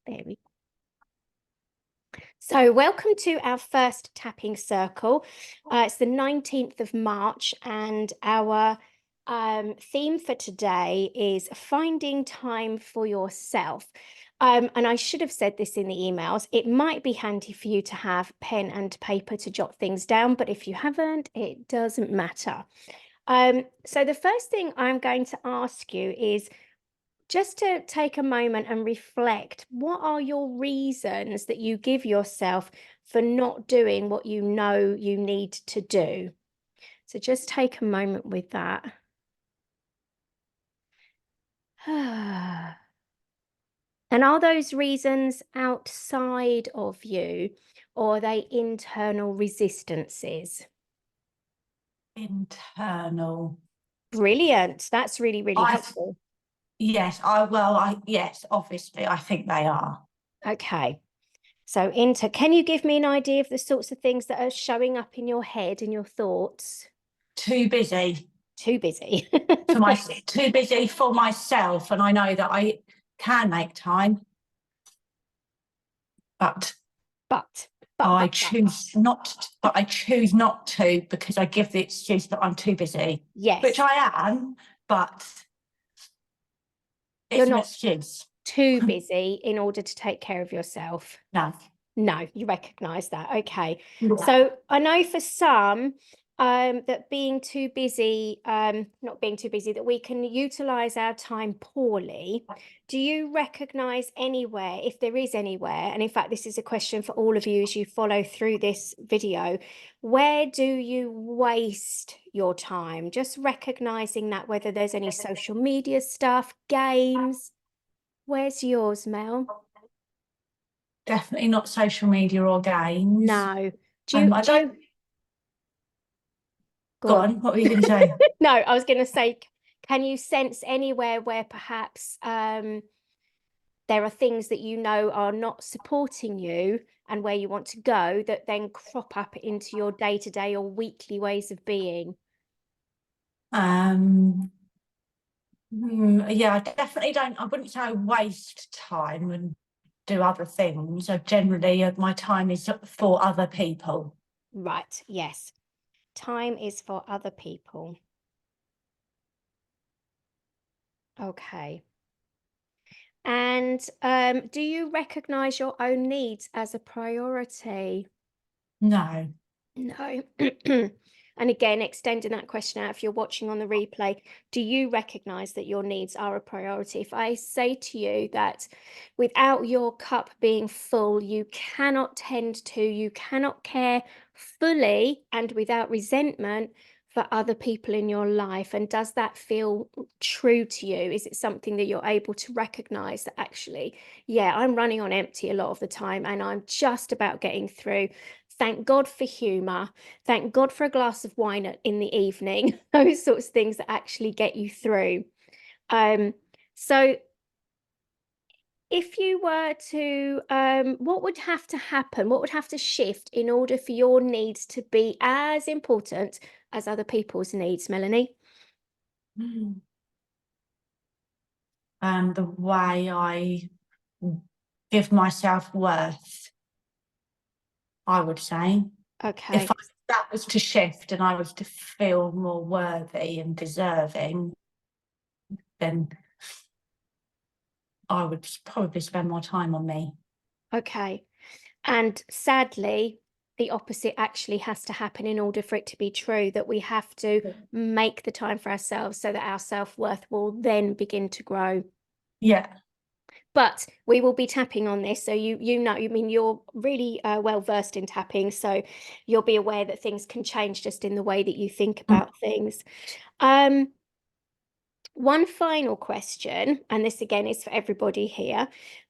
There we go. So welcome to our first tapping circle. It's the 19th of March and our theme for today is finding time for yourself. And I should have said this in the emails. It might be handy for you to have pen and paper to jot things down, but if you haven't, it doesn't matter. So the first thing I'm going to ask you is just to take a moment and reflect. What are your reasons that you give yourself for not doing what you know you need to do? So just take a moment with that. And are those reasons outside of you, or are they internal resistances? Internal. Brilliant. That's really, really helpful. Yes, yes, obviously, I think they are. Okay. So can you give me an idea of the sorts of things that are showing up in your head, in your thoughts? Too busy. Too busy. Too busy for myself, and I know that I can make time, but I choose not. But I choose not to because I give the excuse that I'm too busy. Yes. Which I am, but it's an excuse. Too busy in order to take care of yourself. No, you recognise that. Okay. Yeah. So I know for some that being too busy, not being too busy, that we can utilise our time poorly. Do you recognise anywhere, if there is anywhere, and in fact this is a question for all of you as you follow through this video, where do you waste your time? Just recognising that, whether there's any social media stuff, games. Where's yours, Mel? Definitely not social media or games. No. Go on. What were you going to say? No, I was going to say, can you sense anywhere where perhaps there are things that you know are not supporting you and where you want to go that then crop up into your day-to-day or weekly ways of being? Yeah, I definitely don't. I wouldn't say I waste time and do other things. So generally, my time is for other people. Right. Yes. Time is for other people. Okay. And do you recognise your own needs as a priority? No. No. And again, extending that question out, if you're watching on the replay, do you recognise that your needs are a priority? If I say to you that without your cup being full, you cannot tend to, you cannot care fully and without resentment for other people in your life, and does that feel true to you? Is it something that you're able to recognise that actually, yeah, I'm running on empty a lot of the time and I'm just about getting through? Thank God for humour. Thank God for a glass of wine in the evening. Those sorts of things that actually get you through. So if you were to, what would have to happen? What would have to shift in order for your needs to be as important as other people's needs, Melanie? The way I give myself worth, I would say. Okay. If that was to shift and I was to feel more worthy and deserving, then I would probably spend more time on me. Okay. And sadly, the opposite actually has to happen in order for it to be true, that we have to make the time for ourselves so that our self-worth will then begin to grow. Yeah. But we will be tapping on this, so you know, I mean, you're really well versed in tapping, so you'll be aware that things can change just in the way that you think about things. One final question, and this again is for everybody here.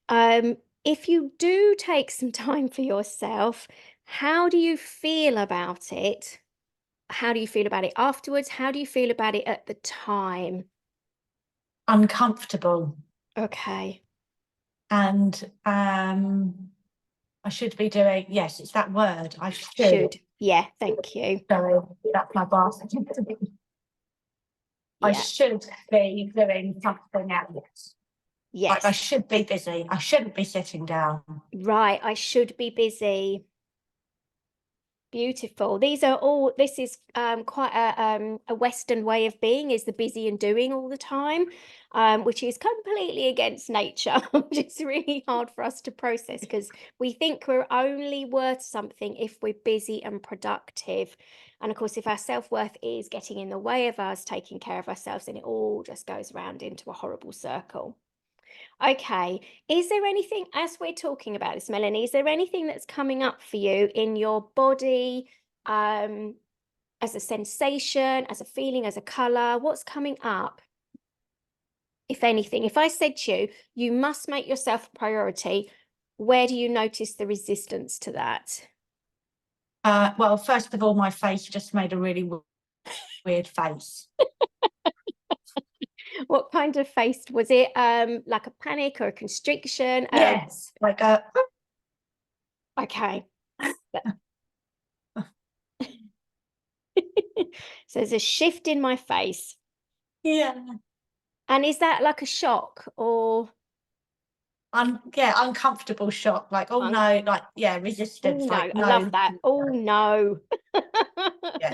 If you do take some time for yourself, how do you feel about it? How do you feel about it afterwards? How do you feel about it at the time? Uncomfortable. Okay. And I should be doing, yes, it's that word. I should. Yeah, thank you. Sorry, that's my boss. I should be doing something else. Like I Yes. should be busy. I shouldn't be sitting down. Right. I should be busy. Beautiful. These are all, this is quite a Western way of being, is the busy and doing all the time, which is completely against nature, which is really hard for us to process because we think we're only worth something if we're busy and productive. And of course, if our self-worth is getting in the way of us taking care of ourselves, then it all just goes around into a horrible circle. Okay. Is there anything, as we're talking about this, Melanie, is there anything that's coming up for you in your body, as a sensation, as a feeling, as a color? What's coming up? If anything, if I said to you, you must make yourself a priority, where do you notice the resistance to that? Well, first of all, my face just made a really weird face. What kind of face was it? Like a panic or a constriction? Yes, like a Okay. So there's a shift in my face. yeah, And is that like a shock or uncomfortable shock. Like, oh un no, like oh resistance. no, Like I love no, that. Oh no. yeah.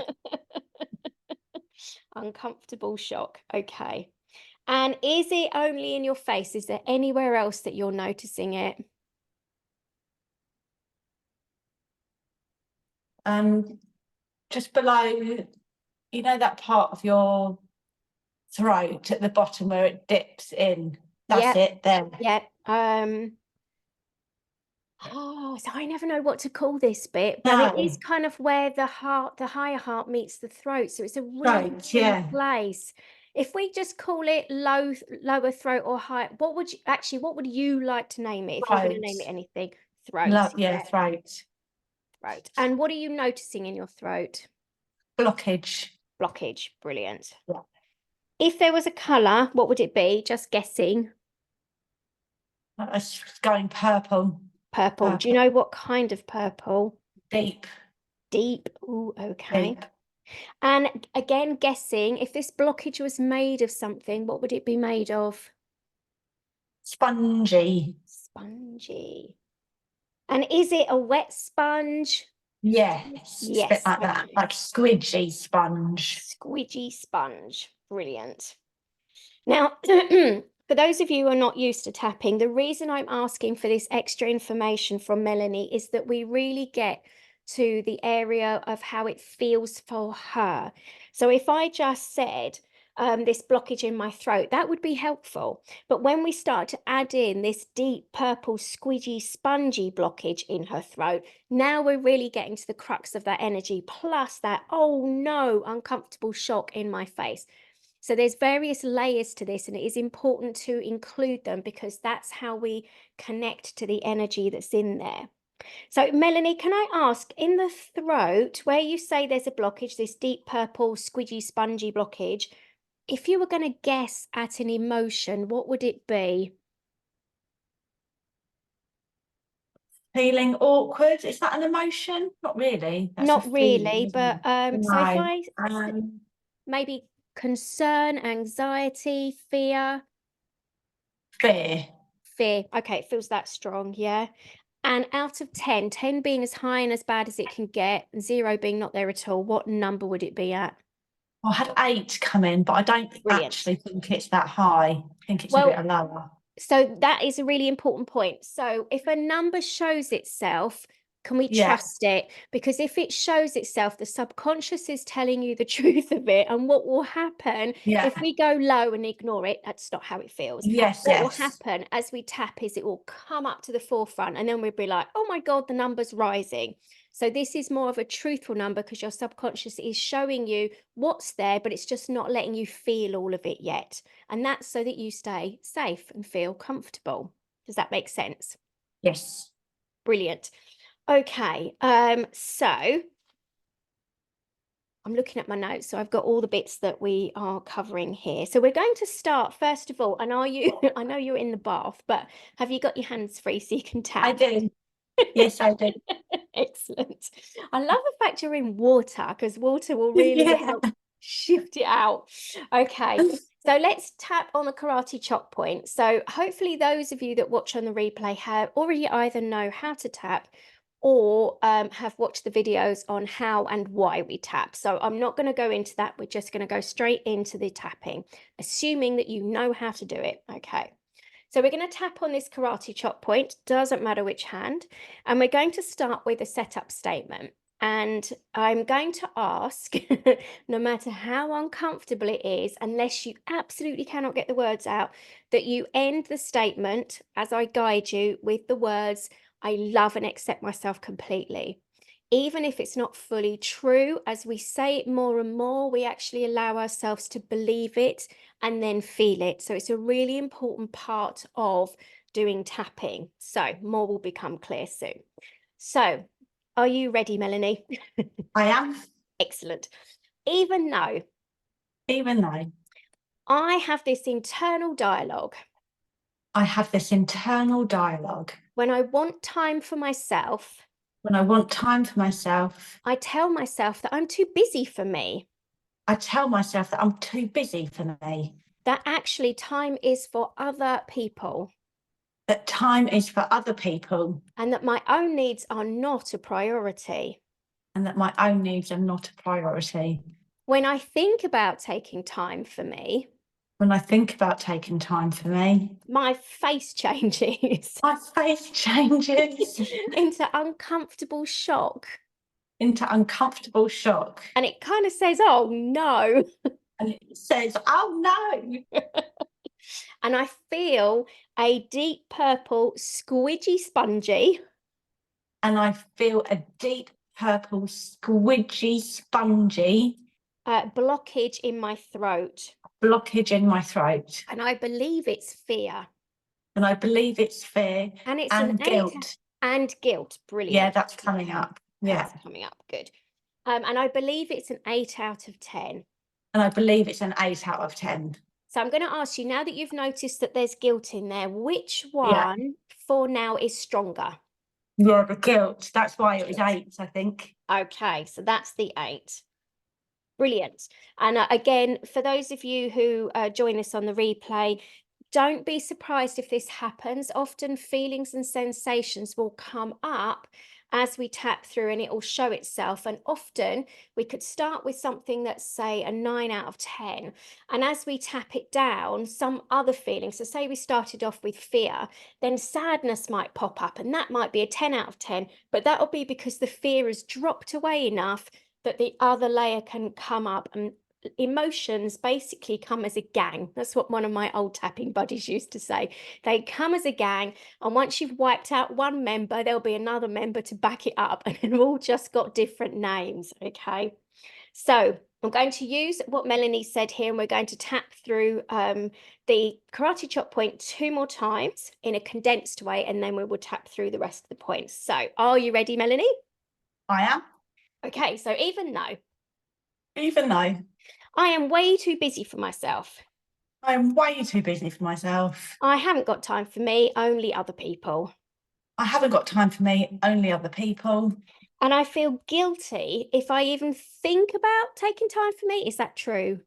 Uncomfortable shock. Okay. And is it only in your face? Is there anywhere else that you're noticing it? Just below, that part of your throat at the bottom where it dips in. That's Yep, it there. yep. Oh, so I never know what to call this bit, but it is No, kind of where the heart, the higher heart meets the throat. So it's a really throat, key yeah. place. If we just call it lower throat or high, what would you like to name it if you're going to Throat. name it anything? Throat, Love, yeah, yeah, throat. throat. And what are you noticing in your throat? Blockage. Blockage, brilliant. Yeah. If there was a colour, what would it be? Just guessing. It's going purple. Purple. Do you Purple. know what kind of purple? Deep. Deep. Oh, okay. Deep. And again, guessing, if this blockage was made of something, what would it be made of? Spongy. Spongy. And is it a wet sponge? Yes. It's a bit Yes. like that. Okay. Like squidgy sponge. Squidgy sponge. Brilliant. Now, for those of you who are not used to tapping, the reason I'm asking for this extra information from Melanie is that we really get to the area of how it feels for her. So if I just said this blockage in my throat, that would be helpful. But when we start to add in this deep purple, squidgy, spongy blockage in her throat, now we're really getting to the crux of that energy, plus that, oh no, uncomfortable shock in my face. So there's various layers to this, and it is important to include them because that's how we connect to the energy that's in there. So, Melanie, can I ask, in the throat, where you say there's a blockage, this deep purple, squidgy, spongy blockage, if you were going to guess at an emotion, what would it be? Feeling awkward. Is that an emotion? Not really. That's a Not really, feeling, isn't but it? so if No. I maybe concern, anxiety, fear. Fear. Fear. Okay, it feels that strong, yeah. And out of 10, 10 being as high and as bad as it can get, 0 being not there at all, what number would it be at? I had 8 come in, but I don't Brilliant. actually think it's that high. I think it's a Well, bit lower. so that is a really important point. So if a number shows itself, can we Yeah. trust it? Because if it shows itself, the subconscious is telling you the truth of it. And what will happen Yeah. if we go low and ignore it? That's not how it feels. Yes, What will yes. happen as we tap is it will come up to the forefront, and then we'll be like, oh my God, the number's rising. So this is more of a truthful number because your subconscious is showing you what's there, but it's just not letting you feel all of it yet. And that's so that you stay safe and feel comfortable. Does that make sense? Yes. Brilliant. Okay, so I'm looking at my notes, so I've got all the bits that we are covering here. So we're going to start first of all, and are you, I know you're in the bath, but have you got your hands free so you can tap? I do. Yes, I do. Excellent. I love the fact you're in water because water will really Yeah. help shift it out. Okay. So let's tap on the karate chop point. So hopefully those of you that watch on the replay have already either know how to tap or have watched the videos on how and why we tap. So I'm not going to go into that. We're just going to go straight into the tapping, assuming that you know how to do it. Okay. So we're going to tap on this karate chop point, doesn't matter which hand, and we're going to start with a setup statement. And I'm going to ask, no matter how uncomfortable it is, unless you absolutely cannot get the words out, that you end the statement as I guide you with the words, I love and accept myself completely. Even if it's not fully true, as we say it more and more, we actually allow ourselves to believe it and then feel it. So it's a really important part of doing tapping. So more will become clear soon. So are you ready, Melanie? I am, Excellent. Even though even though I have this internal dialogue I have this internal dialogue. when I want time for myself, When I want time for myself, I tell myself that I'm too busy for me, I tell myself that I'm too busy for me, that actually time is for other people, that time is for other people, and that my own needs are not a priority. and that my own needs are not a priority. When I think about taking time for me, When I think about taking time for me, my face changes my face changes into uncomfortable shock. into uncomfortable shock. And it kind of says, oh no. And it says, oh no. And I feel a deep purple, squidgy, spongy And I feel a deep purple, squidgy, spongy blockage in my throat. blockage in my throat. And I believe it's fear. And I believe it's fear And it's and an guilt. and guilt. Brilliant. Yeah, that's coming up. Yeah. That's coming up. Good. And I believe it's an 8 out of 10. And I believe it's an 8 out of 10. So I'm going to ask you, now that you've noticed that there's guilt in there, which Yeah. one for now is stronger? Yeah, the guilt. That's why it was 8, I think. Okay, so that's the 8. Brilliant. And again, for those of you who join us on the replay, don't be surprised if this happens. Often feelings and sensations will come up as we tap through and it will show itself. And often we could start with something that's, say, a 9 out of 10. And as we tap it down, some other feelings, so say we started off with fear, then sadness might pop up and that might be a 10 out of 10, but that'll be because the fear has dropped away enough that the other layer can come up. And emotions basically come as a gang. That's what one of my old tapping buddies used to say. They come as a gang, and once you've wiped out one member, there'll be another member to back it up, and they've all just got different names. Okay, so I'm going to use what Melanie said here, and we're going to tap through the karate chop point 2 more times in a condensed way, and then we will tap through the rest of the points. So are you ready, Melanie? I am. Okay, so even though I am way too busy for myself, I am way too busy for myself. I haven't got time for me, only other people. I haven't got time for me, only other people. And I feel guilty if I even think about taking time for me. Is that true?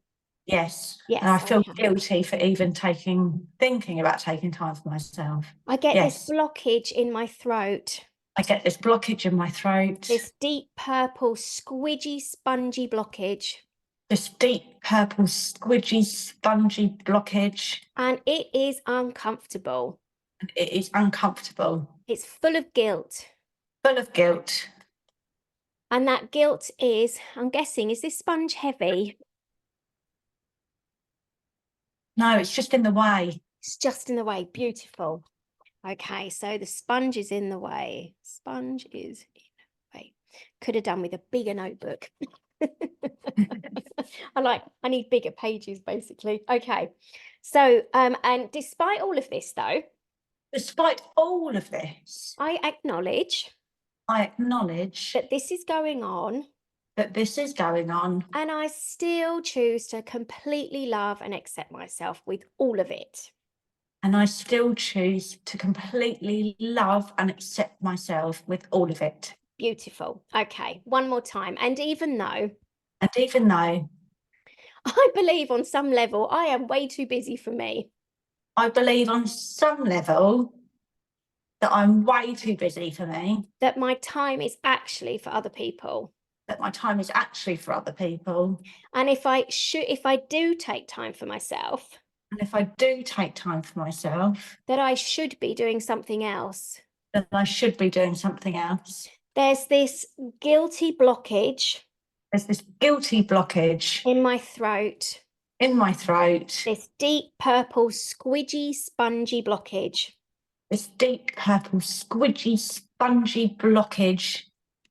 Yes. Yes. And I feel Okay. guilty for even thinking about taking time for myself. I get Yes. this blockage in my throat, I get this blockage in my throat. this deep purple, squidgy, spongy blockage. This deep purple, squidgy, spongy blockage. And it is uncomfortable. It is uncomfortable. It's full of guilt. Full of guilt. And that guilt is, I'm guessing, is this sponge heavy? No, it's just in the way. It's just in the way. Beautiful. Okay, so the sponge is in the way. Sponge is in the way. Could have done with a bigger notebook. I need bigger pages, basically. Okay, so and despite all of this, though, Despite all of this, I acknowledge that this is going on, this is going on, and I still choose to completely love and accept myself with all of it. and I still choose to completely love and accept myself with all of it. Beautiful. Okay, one more time. And even though I believe on some level I am way too busy for me. I believe on some level that I'm way too busy for me, That my time is actually for other people. that my time is actually for other people. And if I do take time for myself, And if I do take time for myself, that I should be doing something else. then I should be doing something else. There's this guilty blockage There's this guilty blockage in my throat, in my throat, this deep purple, squidgy, spongy blockage. this deep purple, squidgy, spongy blockage.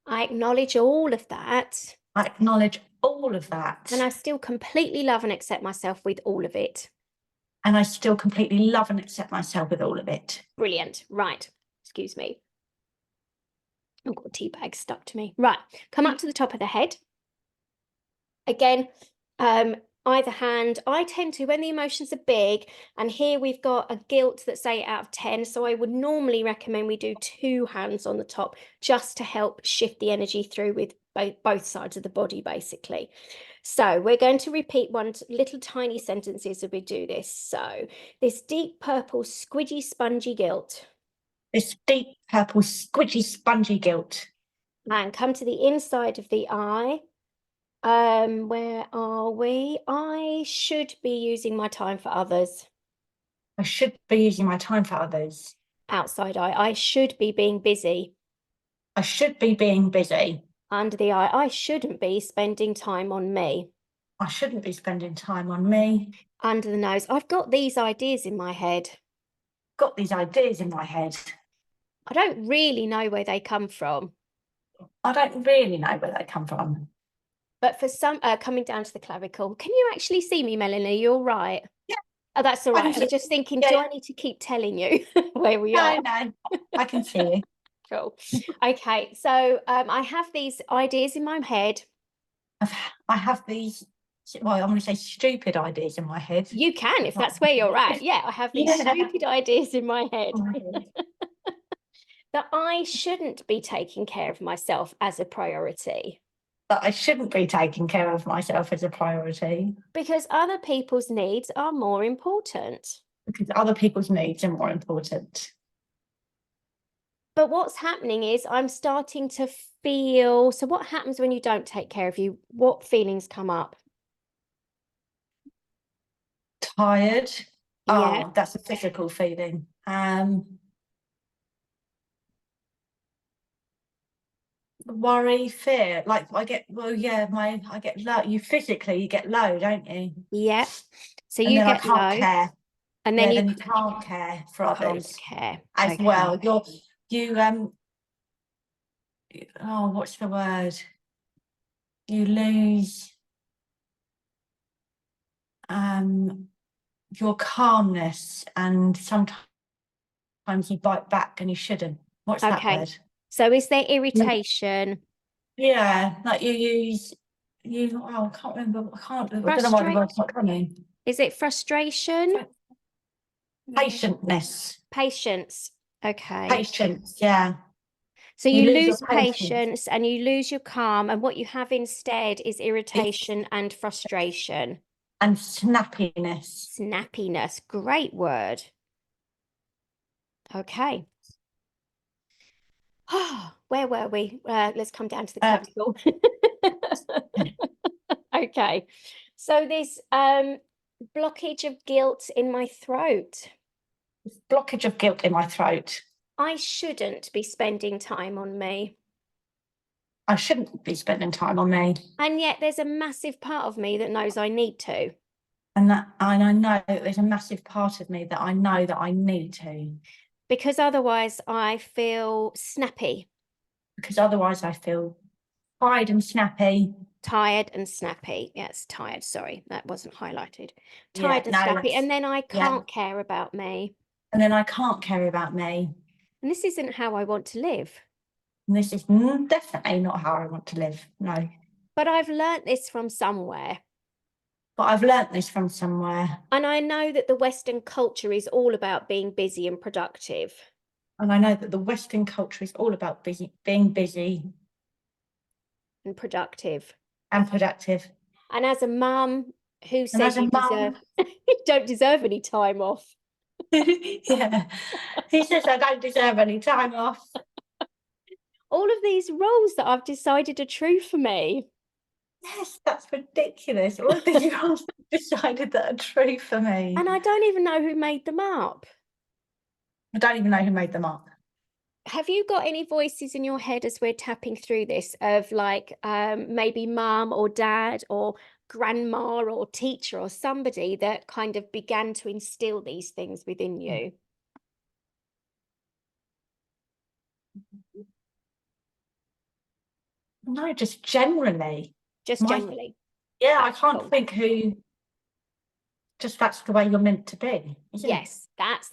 I acknowledge all of that, I acknowledge all of that. and I still completely love and accept myself with all of it. And I still completely love and accept myself with all of it. Brilliant. Right. Excuse me. I've got a tea bag stuck to me. Right. Come up to the top of the head. Again, either hand. I tend to, when the emotions are big, and here we've got a guilt that's 8 out of 10. So I would normally recommend we do 2 hands on the top just to help shift the energy through with both sides of the body, basically. So we're going to repeat little tiny sentences as we do this. So this deep purple, squidgy, spongy guilt. This deep purple, squidgy, spongy guilt. And come to the inside of the eye. Where are we? I should be using my time for others. I should be using my time for others. Outside eye. I should be being busy. I should be being busy. Under the eye. I shouldn't be spending time on me. I shouldn't be spending time on me. Under the nose. I've got these ideas in my head. Got these ideas in my head. I don't really know where they come from. I don't really know where they come from. But for some, coming down to the clavicle, can you actually see me, Melanie? You're right. Yeah. Oh, that's all I right. can I'm see- just thinking, yeah. do I need to keep telling you where we are? No, I can see you. Cool. Okay, so I have these ideas in my head. I have these, well, I'm going to say stupid ideas in my head. You can, if that's where you're at. Yeah, I have these Yeah. stupid ideas in my head Oh my God. that I shouldn't be taking care of myself as a priority That I shouldn't be taking care of myself as a priority because other people's needs are more important. because other people's needs are more important. But what's happening is I'm starting to feel, so what happens when you don't take care of you? What feelings come up? Tired. Yeah. Oh, that's a physical feeling. Worry, fear. Like I get, well, yeah, I get low. You get low, don't you? Yeah. So And you then I get can't low, care. and Yeah, then then you you can't care for can't others care. as Okay. well. Oh, what's the word? You lose your calmness, and sometimes you bite back and you shouldn't. What's that Okay. word? So is there irritation? Yeah, like I can't remember. I don't know why the word's not coming. Is it frustration? Patientness. Patience. Okay. Patience, yeah. So You you lose your lose patience. patience and you lose your calm, and what you have instead is irritation and frustration. And snappiness. Snappiness. Great word. Okay. Where were we? Let's come down to the clavicle. Okay. So this blockage of guilt in my throat. This blockage of guilt in my throat. I shouldn't be spending time on me. I shouldn't be spending time on me. And yet there's a massive part of me that knows I need to. And I know that there's a massive part of me that I know that I need to. Because otherwise I feel snappy. Because otherwise I feel tired and snappy. Tired and snappy. Yes, tired. Sorry, that wasn't highlighted. Tired and no, snappy. And then I can't care about me. And then I can't care about me. And this isn't how I want to live. And this is definitely not how I want to live. No. But I've learnt this from somewhere. But I've learnt this from somewhere. And I know that the Western culture is all about being busy and productive. And I know that the Western culture is all about being busy. And productive. And productive. And as a mum Who And said as a you mum, you don't deserve any time off? yeah, he says I don't deserve any time off. All of these rules that I've decided are true for me. Yes, that's ridiculous. All of these rules decided that are true for me. And I don't even know who made them up. I don't even know who made them up. Have you got any voices in your head as we're tapping through this of like maybe mum or dad or grandma or teacher or somebody that kind of began to instill these things within you? No, just generally. Just My, generally. yeah, I can't Cool. think who. Just that's the way you're meant to be, isn't it? Yes,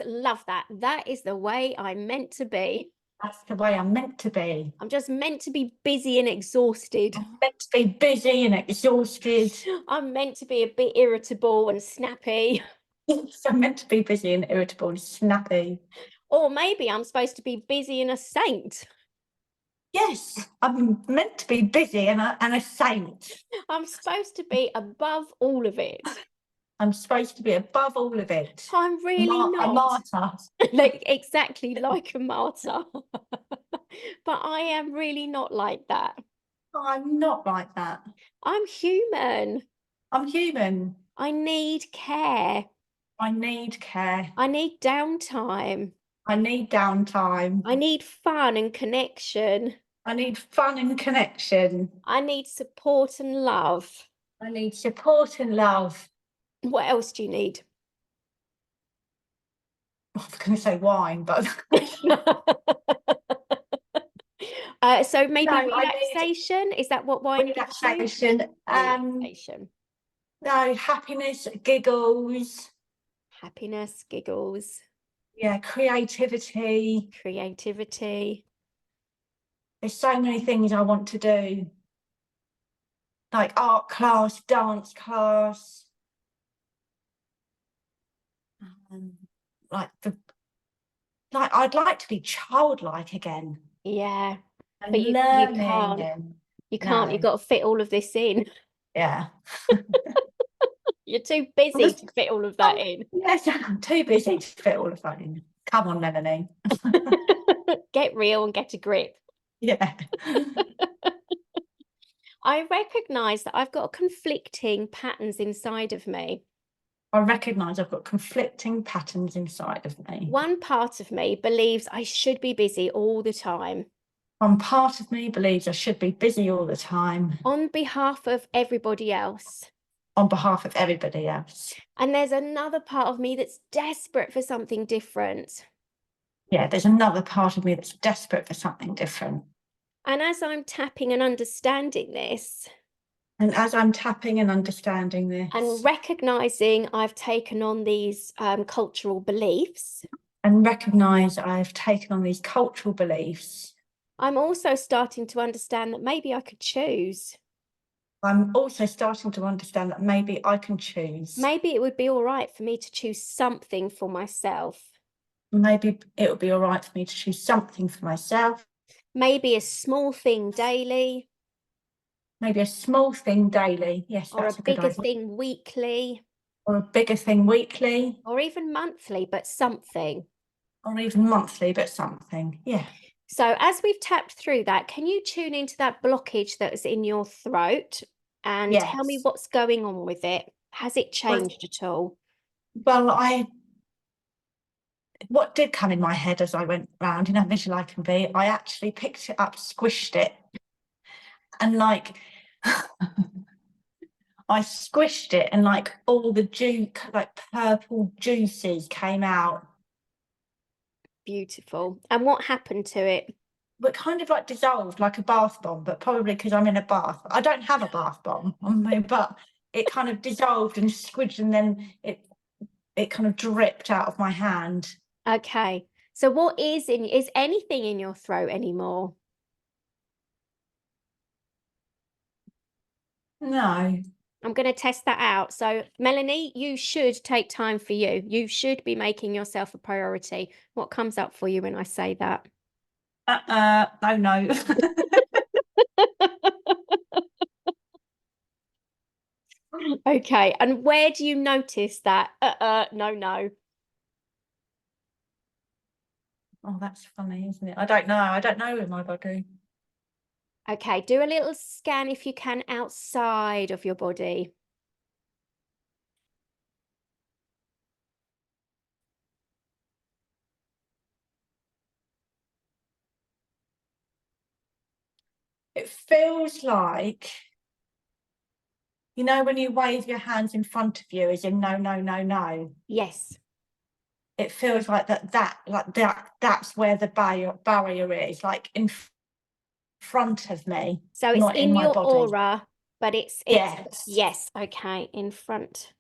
love that. That is the way I'm meant to be. That's the way I'm meant to be. I'm just meant to be busy and exhausted. I'm meant to be busy and exhausted. I'm meant to be a bit irritable and snappy. I'm meant to be busy and irritable and snappy. Or maybe I'm supposed to be busy and a saint. Yes, I'm meant to be busy and a saint. I'm supposed to be above all of it. I'm supposed to be above all of it. I'm really A not. martyr. Like exactly like a martyr. But I am really not like that. I'm not like that. I'm human. I'm human. I need care. I need care. I need downtime. I need downtime. I need fun and connection. I need fun and connection. I need support and love. I need support and love. What else do you need? I was going to say wine, but So maybe No, I need- relaxation. Is that what wine gives you? relaxation. Relaxation. No, happiness, giggles. Happiness, giggles, Yeah, creativity. creativity. There's so many things I want to do, like art class, dance class. Like I'd like to be childlike again. Yeah, And but you learning can't. and You can't. no. You've got to fit all of this in. Yeah. You're too busy to fit all of that in. Yes, I'm too busy to fit all of that in. Come on, Melanie. Get real and get a grip. Yeah. I recognize that I've got conflicting patterns inside of me. I recognise I've got conflicting patterns inside of me. One part of me believes I should be busy all the time One part of me believes I should be busy all the time on behalf of everybody else. on behalf of everybody else. And there's another part of me that's desperate for something different. Yeah, there's another part of me that's desperate for something different. And as I'm tapping and understanding this And as I'm tapping and understanding this and recognizing I've taken on these cultural beliefs, and recognise I've taken on these cultural beliefs, I'm also starting to understand that maybe I could choose. I'm also starting to understand that maybe I can choose. Maybe it would be all right for me to choose something for myself. Maybe it would be all right for me to choose something for myself. Maybe a small thing daily. Maybe a small thing daily. Yes, Or that's a a good bigger idea. thing weekly. Or a bigger thing weekly. Or even monthly, but something. Or even monthly, but something. Yeah. So as we've tapped through that, can you tune into that blockage that's in your throat and tell me Yes. what's going on with it? Has it changed at all? Well, what did come in my head as I went round, you know, visual I can be, I actually picked it up, squished it, and like I squished it, and like all the like purple juices came out. Beautiful. And what happened to it? But kind of like dissolved like a bath bomb, but probably because I'm in a bath. I don't have a bath bomb on me, but it kind of dissolved and squidged, and then it kind of dripped out of my hand. Okay. So what is anything in your throat anymore? No. I'm going to test that out. So Melanie, you should take time for you. You should be making yourself a priority. What comes up for you when I say that? No. Okay, and where do you notice that? No. Oh, that's funny, isn't it? I don't know. I don't know in my body. Okay, do a little scan if you can outside of your body. It feels like, you know, when you wave your hands in front of you, as in no, no, no, no. Yes. It feels like that's where the barrier is, like in front of me, So it's not in in my your body. aura, but it's Yes. yes, okay, in front.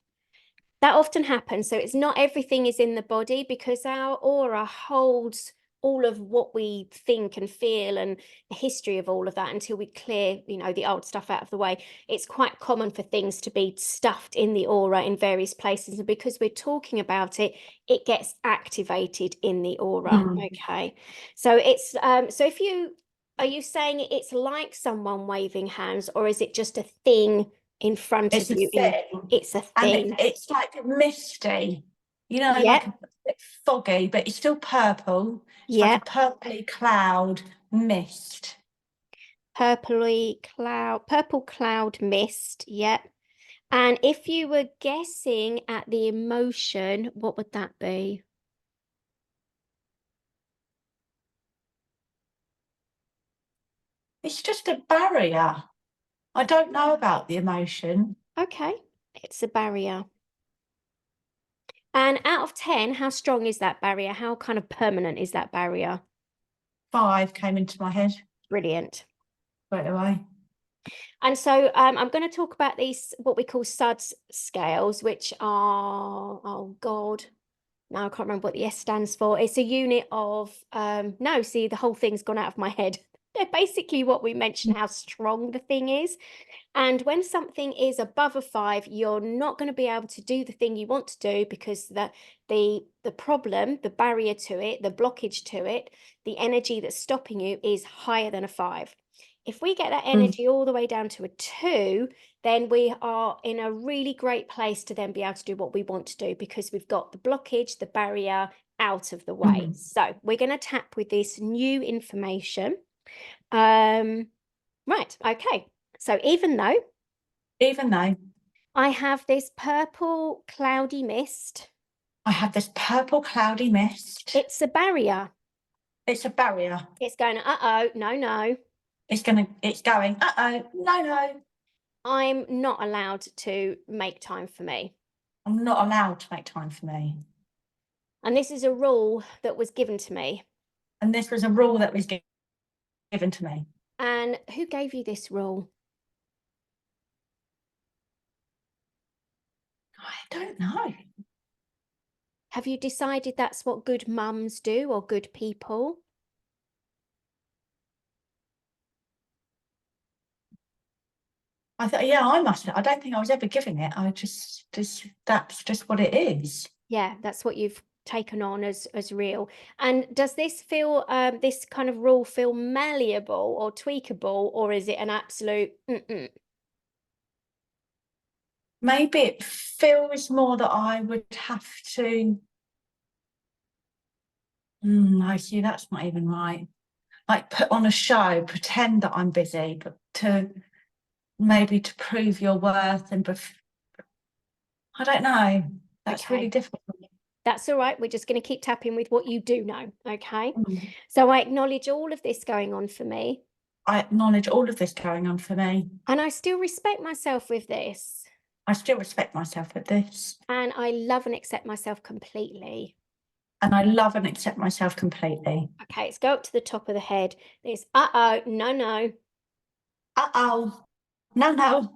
That often happens. So it's not everything is in the body, because our aura holds all of what we think and feel and the history of all of that until we clear, the old stuff out of the way. It's quite common for things to be stuffed in the aura in various places. And because we're talking about it, it gets activated in the aura. Mm. Okay. So it's so if you are you saying it's like someone waving hands, or is it just a thing in front It's of a you? thing. It's a And thing. it's like misty, you know, Yep. like a bit foggy, but it's still purple. It's like a purpley cloud mist. Purple cloud mist. Yep. And if you were guessing at the emotion, what would that be? It's just a barrier. I don't know about the emotion. Okay, it's a barrier. And out of 10, how strong is that barrier? How kind of permanent is that barrier? 5 came into my head Brilliant. straight away. And so I'm going to talk about these, what we call SUDS scales, which are, oh God, now I can't remember what the S stands for. It's a unit of, no, see, the whole thing's gone out of my head. They're basically what we mentioned, how strong the thing is. And when something is above a 5, you're not going to be able to do the thing you want to do, because the problem, the barrier to it, the blockage to it, the energy that's stopping you is higher than a 5. If we get that energy all the way down to a 2, then we are in a really great place to then be able to do what we want to do, because we've got the blockage, the barrier out of the way. So we're going to tap with this new information. Right, okay. So even though I have this purple cloudy mist, I have this purple cloudy mist. it's a barrier. It's a barrier. It's going, no. It's going, no. I'm not allowed to make time for me. I'm not allowed to make time for me. And this is a rule that was given to me. And this was a rule that was given to me. And who gave you this rule? I don't know. Have you decided that's what good mums do, or good people? I thought, yeah, I must. I don't think I was ever given it. That's just what it is. Yeah, that's what you've taken on as real. And does this feel this kind of rule feel malleable or tweakable, or is it an absolute Maybe it feels more that I would have to. I see, that's not even right. Like put on a show, pretend that I'm busy, but to prove your worth and I don't know. That's Okay. really difficult. That's all right. We're just going to keep tapping with what you do know. Okay. So I acknowledge all of this going on for me. I acknowledge all of this going on for me. And I still respect myself with this. I still respect myself with this. And I love and accept myself completely. And I love and accept myself completely. Okay, let's go up to the top of the head. There's no. No.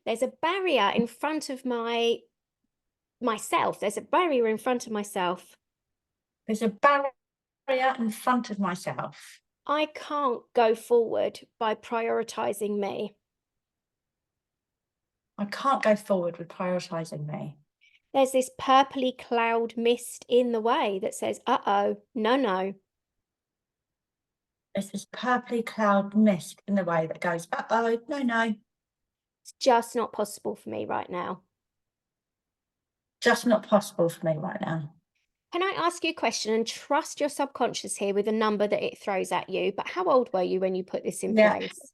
There's a barrier in front of myself. There's a barrier in front of myself. There's a barrier in front of myself. I can't go forward by prioritizing me. I can't go forward with prioritizing me. There's this purpley cloud mist in the way that says, no. There's this purpley cloud mist in the way that goes, no. It's just not possible for me right now. just not possible for me right now. Can I ask you a question and trust your subconscious here with a number that it throws at you? But how old were you when you put this in Yeah. place?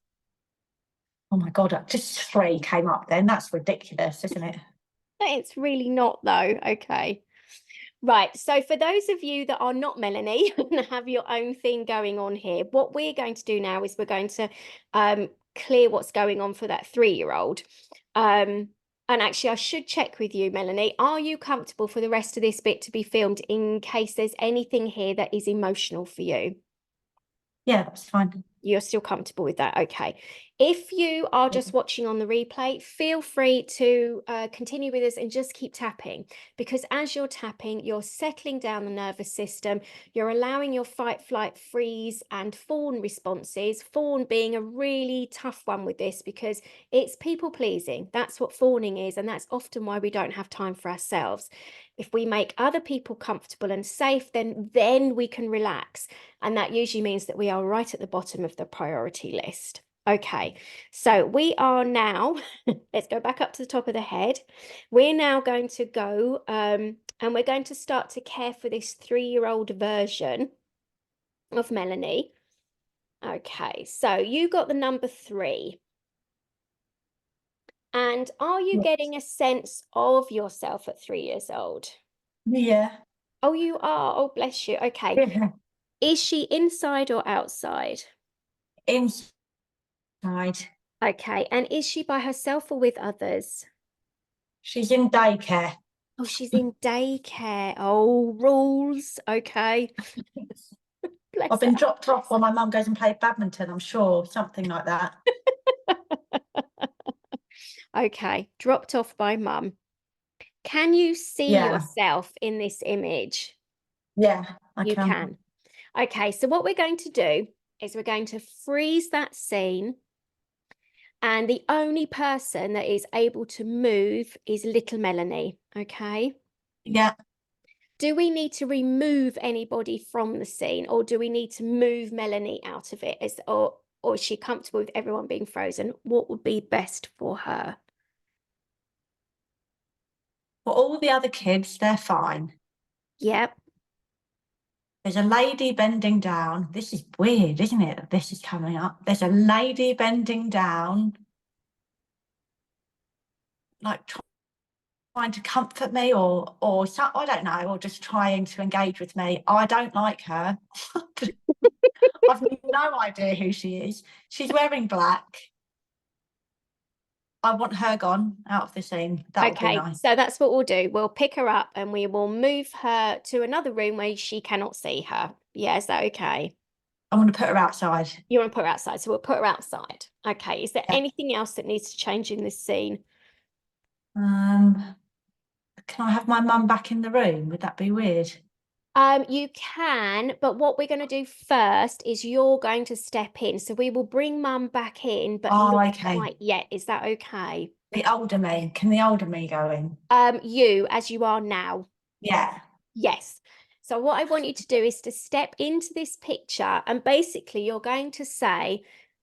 Oh my God, just 3 came up then. That's ridiculous, isn't it? It's really not, though. Okay. Right. So for those of you that are not Melanie and have your own thing going on here, what we're going to do now is we're going to clear what's going on for that 3-year-old. And actually, I should check with you, Melanie. Are you comfortable for the rest of this bit to be filmed in case there's anything here that is emotional for you? Yeah, that's fine. You're still comfortable with that? Okay. If you are just watching on the replay, feel free to continue with us and just keep tapping, because as you're tapping, you're settling down the nervous system. You're allowing your fight, flight, freeze and fawn responses. Fawn being a really tough one with this because it's people pleasing. That's what fawning is. And that's often why we don't have time for ourselves. If we make other people comfortable and safe, then we can relax. And that usually means that we are right at the bottom of the priority list. Okay, so we are now, let's go back up to the top of the head. We're now going to go and we're going to start to care for this 3-year-old version of Melanie. Okay, so you got the number 3. And are you Yes. getting a sense of yourself at 3 years old? Yeah. Oh, you are. Oh, bless you. Okay. Yeah. Is she inside or outside? Inside. Okay. And is she by herself or with others? She's in daycare. Oh, she's in daycare. Oh, rules. Okay. Bless I've been her. dropped off while my mum goes and plays badminton, I'm sure, something like that. Okay. Dropped off by mum. Can you see Yeah. yourself in this image? Yeah, I You can. can. Okay. So what we're going to do is we're going to freeze that scene. And the only person that is able to move is little Melanie. Okay. Yeah. Do we need to remove anybody from the scene, or do we need to move Melanie out of it? Or is she comfortable with everyone being frozen? What would be best for her? For all the other kids, they're fine. Yep. There's a lady bending down. This is weird, isn't it? That this is coming up. There's a lady bending down, like trying to comfort me, or so, I don't know, or just trying to engage with me. I don't like her. I've no idea who she is. She's wearing black. I want her gone out of the scene. That would be Okay, nice. so that's what we'll do. We'll pick her up and we will move her to another room where she cannot see her. Yeah, is that okay? I want to put her outside. You want to put her outside, so we'll put her outside. Okay, is there Yeah. anything else that needs to change in this scene? Can I have my mum back in the room? Would that be weird? You can, but what we're going to do first is you're going to step in. So we will bring mum back in, but Oh, not okay. quite yet. Is that okay? The older me. Can the older me go in? You, as you are now. Yeah. Yes. So what I want you to do is to step into this picture, and basically you're going to say,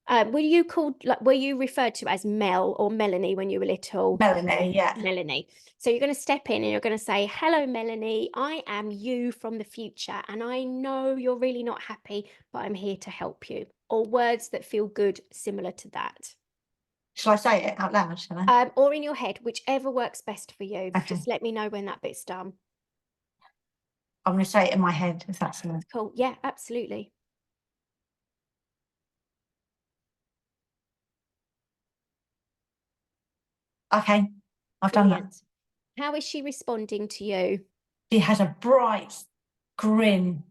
were you referred to as Mel or Melanie when you were little? Melanie, yeah. Melanie. So you're going to step in and you're going to say, hello, Melanie, I am you from the future. And I know you're really not happy, but I'm here to help you. Or words that feel good, similar to that. Shall I say it out loud, shall I? Or in your head, whichever works best for you. Okay. Just let me know when that bit's done. I'm going to say it in my head, if that's all right. Cool. Yeah, absolutely. Okay, I've done that. Brilliant. How is she responding to you? She has a bright grin.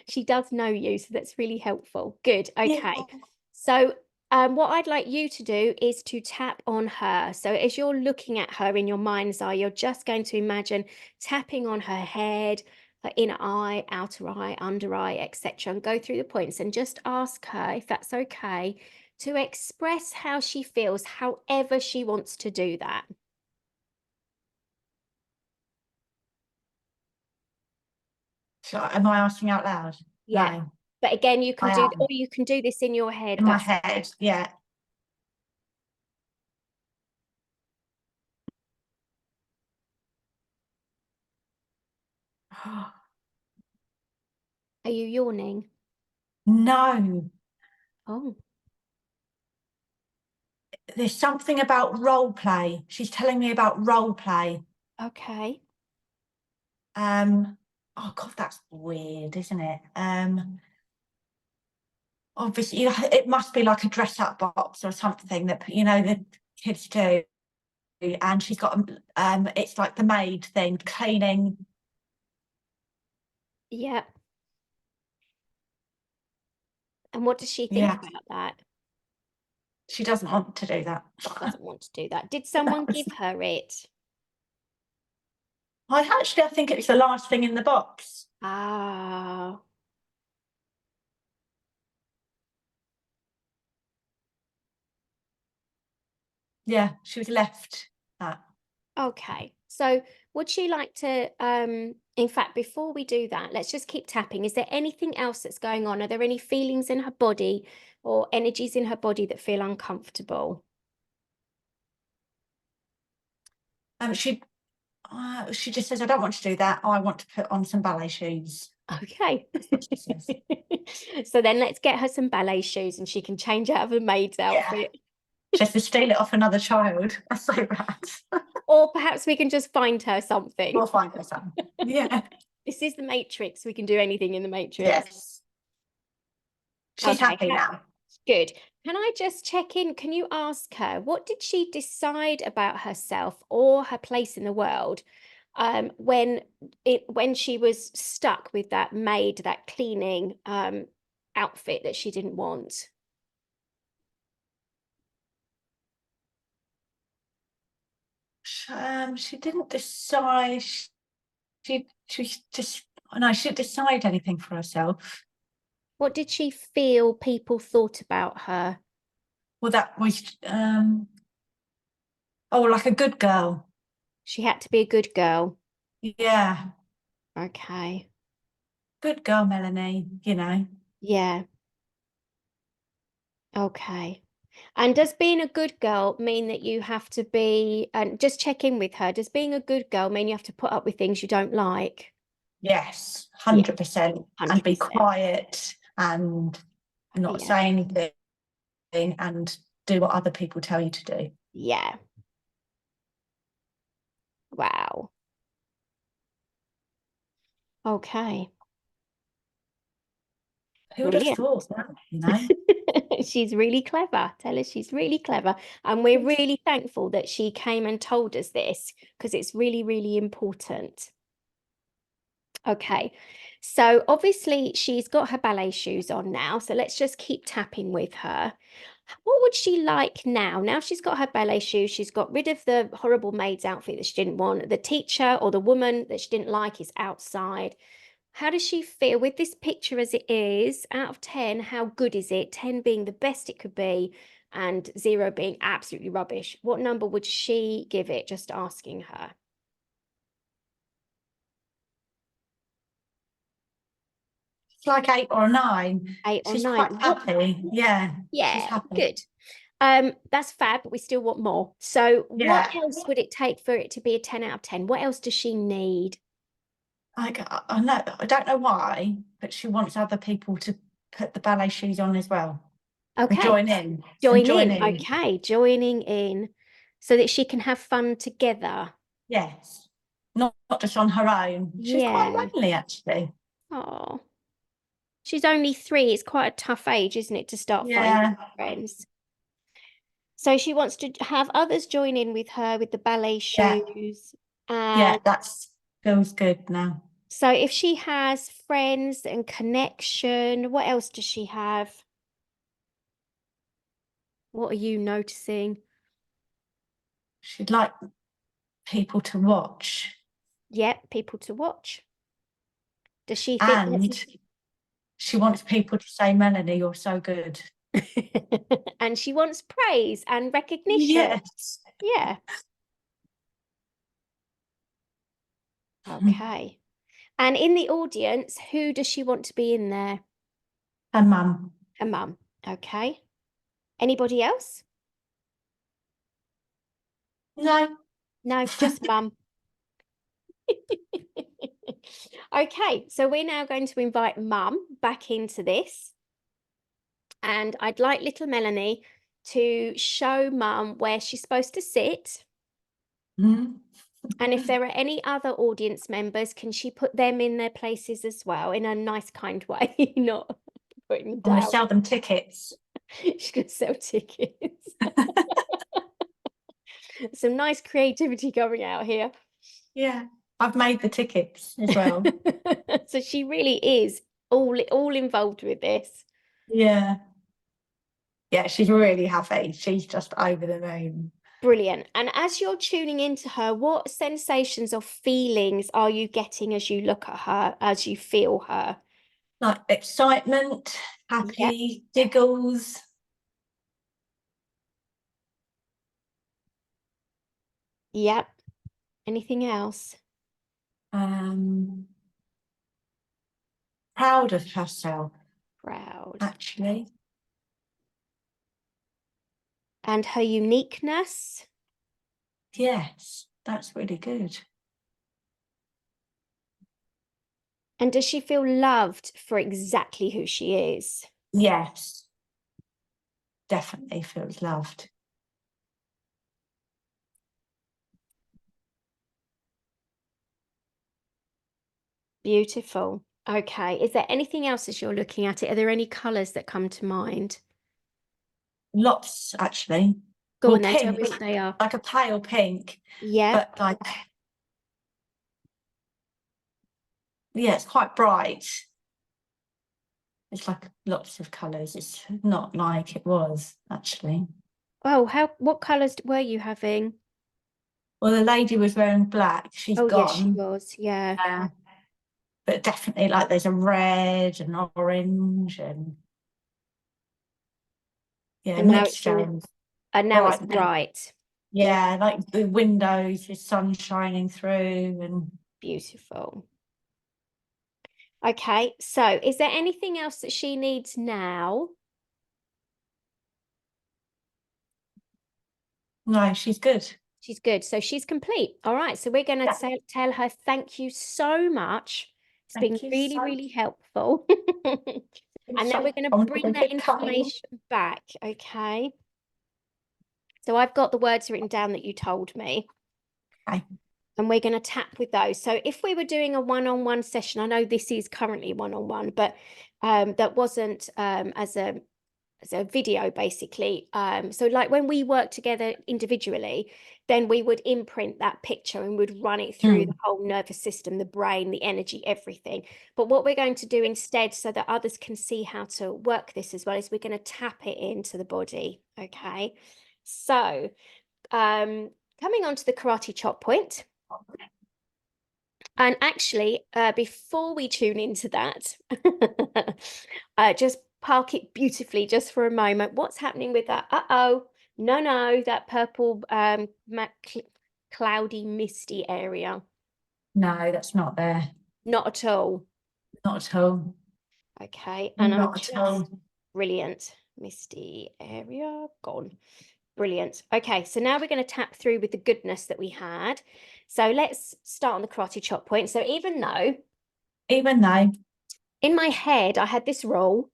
She does know you, so that's really helpful. Good. Okay. Yeah. So what I'd like you to do is to tap on her. So as you're looking at her in your mind's eye, you're just going to imagine tapping on her head, her inner eye, outer eye, under eye, etc., and go through the points and just ask her, if that's okay, to express how she feels, however she wants to do that. Am I asking out loud? Yeah. No, But again, you can I do, am. or you can do this in your head. In my That's head, yeah. Are you yawning? No, Oh, there's something about role play. She's telling me about role play. okay. Oh God, that's weird, isn't it? Obviously, it must be like a dress-up box or something that, the kids do. And she's got, it's like the maid thing, cleaning. Yeah. And what does she think Yeah, about that? she doesn't want to do that. Doesn't want to do that. Did someone give her it? I think it's the last thing in the box. Ah, Yeah, she was left that. okay. So would she like to, in fact, before we do that, let's just keep tapping. Is there anything else that's going on? Are there any feelings in her body or energies in her body that feel uncomfortable? She just says, I don't want to do that. I want to put on some ballet shoes. Okay. That's what she says. So then let's get her some ballet shoes and she can change out of a maid's outfit. She has to steal it off another child. That's so bad. Or perhaps we can just find her something. We'll find her some. Yeah. This is the Matrix. We can do anything in the Matrix. Yes. She's Okay, happy now. good. Can I just check in? Can you ask her what did she decide about herself or her place in the world when she was stuck with that maid, that cleaning outfit that she didn't want? She didn't decide. She just no, she didn't decide anything for herself. What did she feel people thought about her? Well, that was like a good girl. She had to be a good girl. Yeah, Okay. good girl, Melanie. Yeah. Okay. And does being a good girl mean that you have to be, and just check in with her, does being a good girl mean you have to put up with things you don't like? Yes, Yeah, 100%, and be 100%. quiet and not Yeah. say anything and do what other people tell you to do. Yeah. Wow. Okay. Who would have Brilliant. thought that? She's really clever. Tell her she's really clever. And we're Yes. really thankful that she came and told us this because it's really, really important. Okay. So obviously she's got her ballet shoes on now. So let's just keep tapping with her. What would she like now? Now she's got her ballet shoes, she's got rid of the horrible maid's outfit that she didn't want. The teacher or the woman that she didn't like is outside. How does she feel with this picture as it is? Out of 10, how good is it? 10 being the best it could be and 0 being absolutely rubbish. What number would she give it? Just asking her. It's like 8 or 9. 8 or She's 9. quite happy. Yeah, she's Yeah, happy. good. That's fab, but we still want more. So what Yeah. else would it take for it to be a 10 out of 10? What else does she need? I know, I don't know why, but she wants other people to put the ballet shoes on as well. And Okay, join in. join in. Okay, joining in so that she can have fun together. Yes. Not just on her own. She's quite Yeah. lonely, actually. Oh, she's only 3. It's quite a tough age, isn't it, to start finding Yeah. friends. So she wants to have others join in with her with the ballet Yeah. shoes. Yeah, And that's feels good now. so if she has friends and connection, what else does she have? What are you noticing? She'd like people to watch. Yep, people to watch. Does she think And she wants people to say, Melanie, you're so good. and she wants praise and recognition. Yes. Yeah. Okay. And in the audience, who does she want to be in there? Her mum. Her mum. Okay. Anybody else? No. No, just mum. Okay, so we're now going to invite Mum back into this. And I'd like little Melanie to show Mum where she's supposed to sit. Mhm. And if there are any other audience members, can she put them in their places as well in a nice, kind way, not putting them I'm going to down? sell them tickets. She's going to sell tickets. Some nice creativity coming out here. Yeah, I've made the tickets as well. So she really is all involved with this. Yeah. Yeah, she's really happy. She's just over the moon. Brilliant. And as you're tuning into her, what sensations or feelings are you getting as you look at her, as you feel her? Like excitement, happy, giggles. Yep. Anything else? Proud of herself, Proud. actually. And her uniqueness? Yes, that's really good. And does she feel loved for exactly who she is? Yes, definitely feels loved. Beautiful. Okay. Is there anything else as you're looking at it? Are there any colours that come to mind? Lots, actually. Go Well, on then, tell me pink, what they are. like a pale pink, Yeah. but like, yeah, it's quite bright. It's like lots of colours. It's not like it was, actually. Oh, what colours were you having? Well, the lady was wearing black. She's Oh, yes, she gone. was. Yeah. Yeah. But definitely like there's a red and orange and yeah, And now it's all, mixture. and now it's Bright. bright. Yeah, like the windows, the sun shining through and Beautiful. Okay, so is there anything else that she needs now? no, she's good. She's good. So she's complete. All right. So we're going to Yeah. tell her thank you so much. It's been Thank you really, so really helpful. And now we're going to bring that information back. Okay. So I've got the words written down that you told me. Okay. And we're going to tap with those. So if we were doing a one-on-one session, I know this is currently one-on-one, but that wasn't as a video basically. So like when we work together individually, then we would imprint that picture and would run it through the whole nervous system, the brain, the energy, everything. But what we're going to do instead, so that others can see how to work this as well, is we're going to tap it into the body. Okay. So coming on to the karate chop point. And actually, before we tune into that, just park it beautifully just for a moment. What's happening with that? Uh-oh, no, that purple cloudy, misty area. No, that's not there. Not at all. Not at all. Okay, and I'm Not at all. brilliant. Misty area, gone. Brilliant. Okay, so now we're going to tap through with the goodness that we had. So let's start on the karate chop point. So even though in my head I had this rule,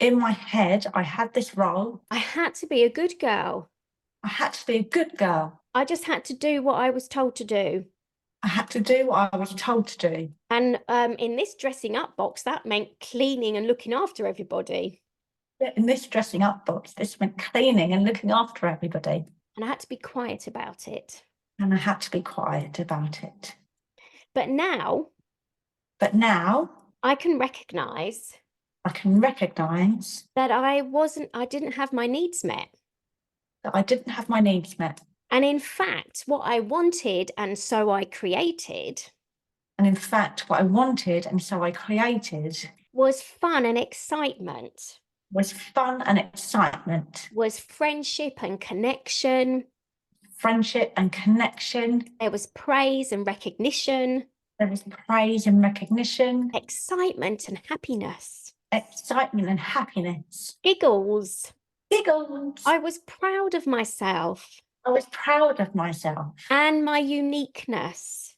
in my head I had this role, I had to be a good girl. I had to be a good girl. I just had to do what I was told to do. I had to do what I was told to do. And in this dressing up box, that meant cleaning and looking after everybody. In this dressing up box, this meant cleaning and looking after everybody. And I had to be quiet about it. And I had to be quiet about it. But now I can recognize that I didn't have my needs met. That I didn't have my needs met. And in fact, what I wanted, and so I created. And in fact, what I wanted, and so I created, was fun and excitement. Was fun and excitement. Was friendship and connection. Friendship and connection. There was praise and recognition. There was praise and recognition. Excitement and happiness. Excitement and happiness. Giggles. Giggles. I was proud of myself. I was proud of myself. And my uniqueness.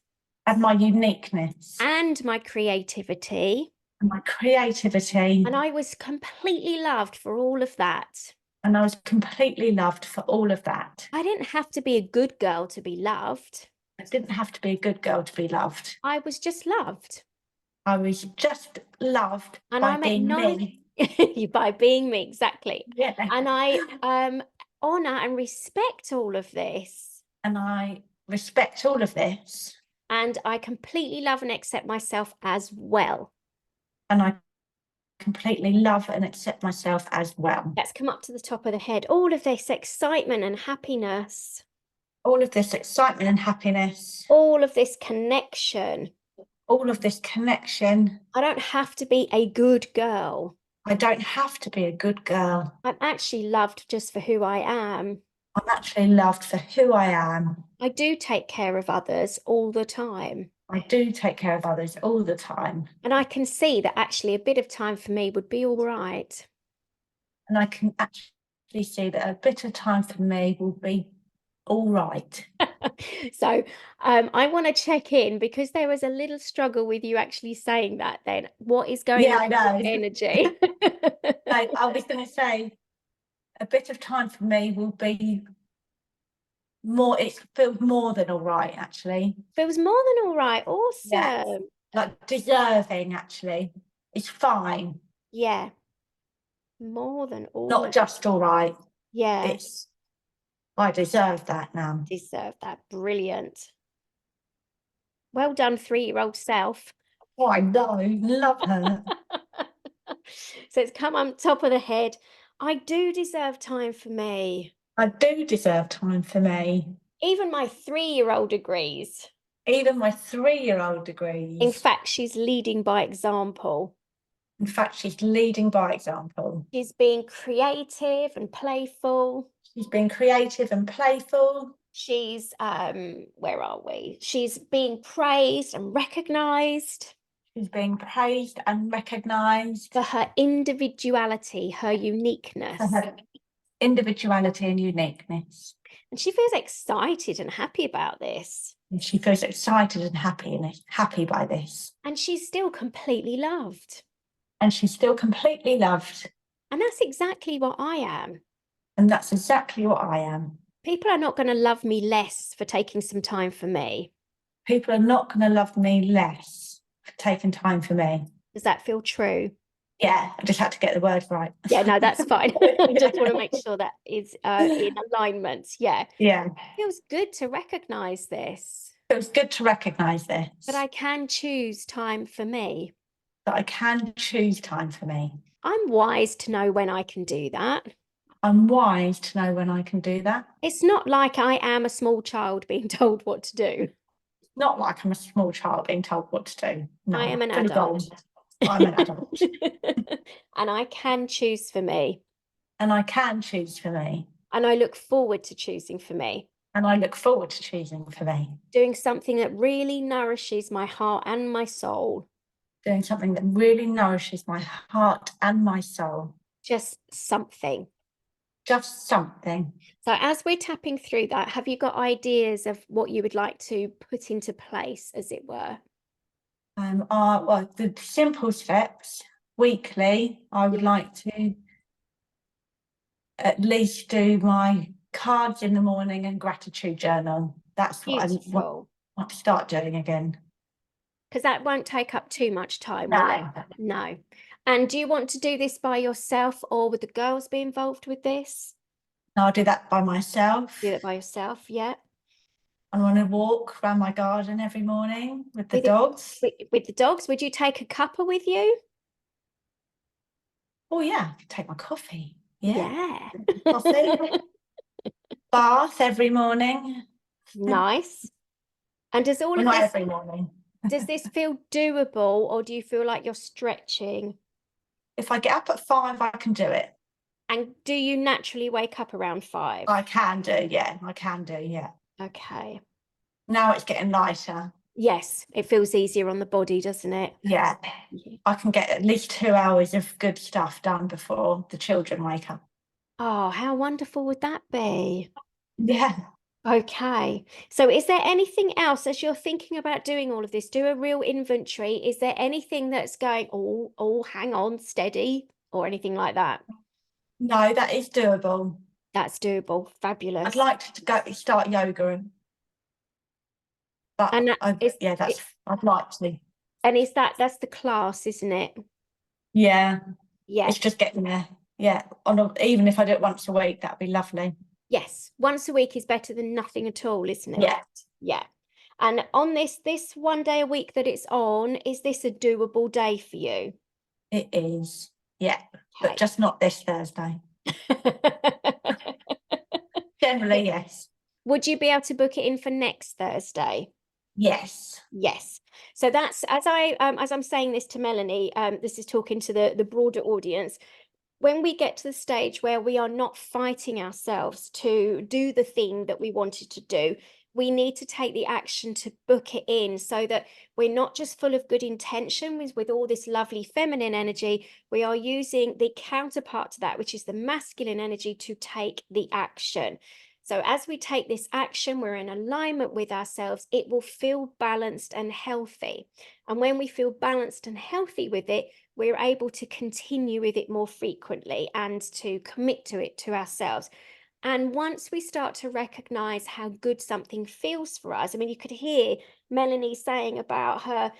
and my uniqueness and my creativity. and my creativity. And I was completely loved for all of that. And I was completely loved for all of that. I didn't have to be a good girl to be loved. I didn't have to be a good girl to be loved. I was just loved. I was just loved And by I'm being acknowledging me. by being me, exactly. Yeah. And I honor and respect all of this. And I respect all of this. And I completely love and accept myself as well. And I completely love and accept myself as well. Let's come up to the top of the head. All of this excitement and happiness. All of this excitement and happiness. All of this connection. All of this connection. I don't have to be a good girl. I don't have to be a good girl. I'm actually loved just for who I am. I'm actually loved for who I am. I do take care of others all the time. I do take care of others all the time. And I can see that actually a bit of time for me would be all right. And I can actually see that a bit of time for me will be all right. So I want to check in because there was a little struggle with you actually saying that then. What is going Yeah, on I with know. energy? I was going to say a bit of time for me will be more, it feels more than all right, actually. Feels more than all right. Awesome. Yes. Like deserving, actually. It's fine. Yeah. More than all Not just all right. Yeah. It's, I deserve that now. Deserve that. Brilliant. Well done, 3-year-old self. Oh, I know. Love her. So it's come on top of the head. I do deserve time for me. I do deserve time for me. Even my 3-year-old agrees. Even my 3-year-old agrees. In fact, she's leading by example. In fact, she's leading by example. She's being creative and playful. She's being creative and playful. She's, where are we? She's being praised and recognised. She's being praised and recognised. For her individuality, her uniqueness. For her individuality and uniqueness. And she feels excited and happy about this. And she feels excited and happy by this. And she's still completely loved. And she's still completely loved. And that's exactly what I am. And that's exactly what I am. People are not going to love me less for taking some time for me. People are not going to love me less for taking time for me. Does that feel true? Yeah, I just had to get the word right. Yeah, no, that's fine. I just want to make sure that is in alignment. Yeah. Yeah. It feels good to recognise this. It was good to recognise this. That I can choose time for me. That I can choose time for me. I'm wise to know when I can do that. I'm wise to know when I can do that. It's not like I am a small child being told what to do. It's not like I'm a small child being told what to do. No, I am an fully adult. grown. I'm an adult. And I can choose for me. And I can choose for me. And I look forward to choosing for me. And I look forward to choosing for me. Doing something that really nourishes my heart and my soul. Doing something that really nourishes my heart and my soul. Just something. Just something. So as we're tapping through that, have you got ideas of what you would like to put into place, as it were? Well, the simple steps weekly, I would like to at least do my cards in the morning and gratitude journal. That's what I want to start doing again. Because that won't take up too much time, will it? No. And do you want to do this by yourself, or would the girls be involved with this? No, I'll do that by myself. Do it by yourself, yeah. I want to walk around my garden every morning with the dogs. With the dogs, would you take a cuppa with you? Oh yeah, I could take my coffee. Yeah. Coffee. Bath every morning. Nice. And does all of not this every morning. Does this feel doable, or do you feel like you're stretching? If I get up at 5, I can do it. And do you naturally wake up around 5? I can do, yeah. I can do, yeah. Okay. Now it's getting lighter. Yes, it feels easier on the body, doesn't it? Yeah. I can get at least 2 hours of good stuff done before the children wake up. Oh, how wonderful would that be? Yeah. Okay. So is there anything else as you're thinking about doing all of this? Do a real inventory. Is there anything that's going, oh, hang on, steady, or anything like that? No, that is doable. That's doable. I'd Fabulous. like to go start yoga, but And that is yeah, it, I'd like to. and is that's the class, isn't it? Yeah, Yeah. it's just getting there. Yeah, even if I do it once a week, that'd be lovely. Yes. Once a week is better than nothing at all, isn't it? Yeah, Yeah. And on this 1 day a week that it's on, is this a doable day for you? it is. Yeah, but Okay. just not this Thursday. Generally, yes. Would you be able to book it in for next Thursday? Yes. Yes. So that's as I'm saying this to Melanie, this is talking to the broader audience. When we get to the stage where we are not fighting ourselves to do the thing that we wanted to do, we need to take the action to book it in so that we're not just full of good intention with all this lovely feminine energy. We are using the counterpart to that, which is the masculine energy, to take the action. So as we take this action, we're in alignment with ourselves, it will feel balanced and healthy. And when we feel balanced and healthy with it, we're able to continue with it more frequently and to commit to it to ourselves. And once we start to recognize how good something feels for us, I mean, you could hear Melanie saying about her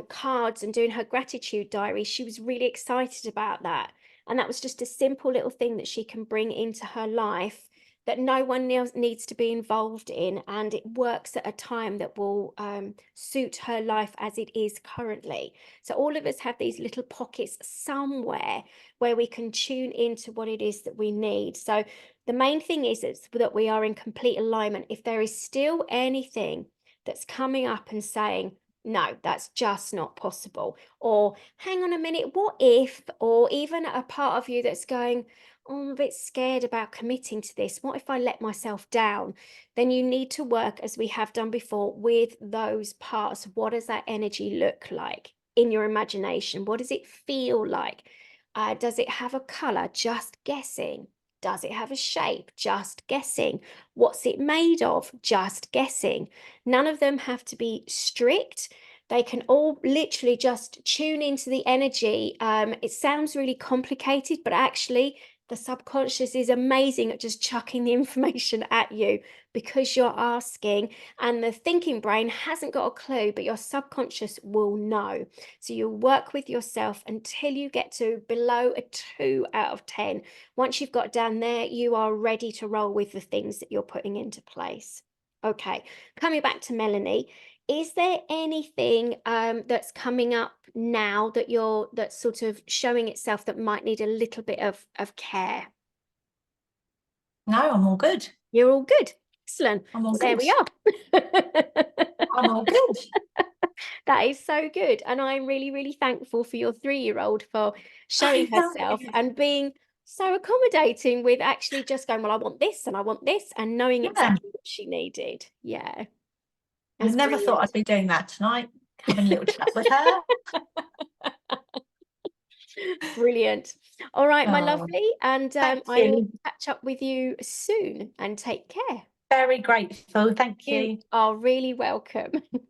cards and doing her gratitude diary. She was really excited about that. And that was just a simple little thing that she can bring into her life that no one else needs to be involved in. And it works at a time that will suit her life as it is currently. So all of us have these little pockets somewhere where we can tune into what it is that we need. So the main thing is that we are in complete alignment. If there is still anything that's coming up and saying, no, that's just not possible, or hang on a minute, what if, or even a part of you that's going, oh, I'm a bit scared about committing to this. What if I let myself down? Then you need to work, as we have done before, with those parts. What does that energy look like in your imagination? What does it feel like? Does it have a color? Just guessing. Does it have a shape? Just guessing. What's it made of? Just guessing. None of them have to be strict. They can all literally just tune into the energy. It sounds really complicated, but actually, the subconscious is amazing at just chucking the information at you because you're asking, and the thinking brain hasn't got a clue, but your subconscious will know. So you'll work with yourself until you get to below a 2 out of 10. Once you've got down there, you are ready to roll with the things that you're putting into place. Okay, coming back to Melanie, is there anything that's coming up now that's sort of showing itself that might need a little bit of care? No, I'm all good. You're all good. Excellent. I'm all There good. we are. I'm all good. That is so good. And I'm really, really thankful for your 3-year-old for showing herself and being so accommodating with actually just going, well, I want this and I want this, and knowing Yeah, exactly what she needed. Yeah. I It's never thought I'd brilliant. be doing that tonight, having a little chat with her. Brilliant. All right, my Oh, lovely. And thank I will you. catch up with you soon, and take care. Very grateful. Thank You you. are really welcome.